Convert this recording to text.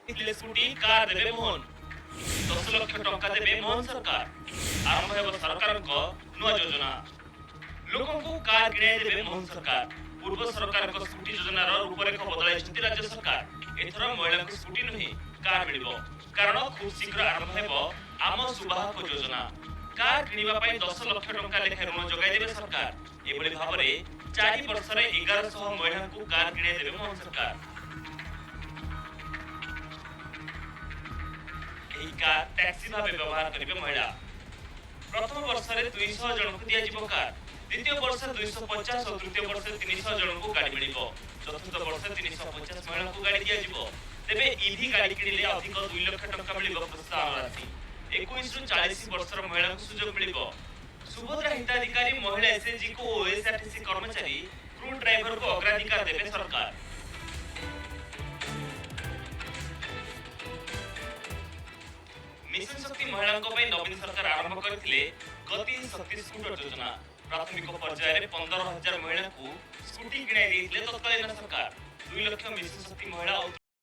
scooty car देबे मोहन 10 लाख टंका देबे मोहन सरकार आरंभ हेब सरकार को नुआ योजना लोकन को कार किने देबे मोहन सरकार पूर्व सरकार को स्कूटी योजना रो रूपरेख बदलाई छथि राज्य सरकार एथरा महिला को स्कूटी नहीं कार मिलिबो कारण खूब शीघ्र आरंभ हेब आम सुबाहक योजना कार किनिबा पई 10 लाख टंका लेखा ऋण जोगाई देबे सरकार एबोली भाबरे 4 वर्ष रे 1100 महिला को कार किने देबे मोहन सरकार एही कार टैक्सी भाबे व्यवहार करिबे महिला प्रथम वर्ष रे 200 जन को दिया जिवो कार द्वितीय वर्ष 250 और तृतीय वर्ष 300 जन को गाड़ी मिलिबो चतुर्थ वर्ष 350 महिला को गाड़ी दिया जिवो तेबे ईवी गाड़ी किनिले अधिक 2 लाख टंका मिलिबो प्रोत्साहन राशि 21 रु 40 वर्षर महिला को सुयोग मिलिबो सुभद्रा हिताधिकारी महिला एसएनजी को ओएसआरटीसी कर्मचारी क्रू ड्राइवर को अग्राधिकार देबे सरकार मिशन शक्ति महिला को पई नवीन सरकार आरंभ करथिले गति शक्ति स्कूटर योजना प्राथमिक पर्याय रे 15000 महिला को स्कूटी किनाई देथिले तत्कालीन सरकार 2 लाख मिशन शक्ति महिला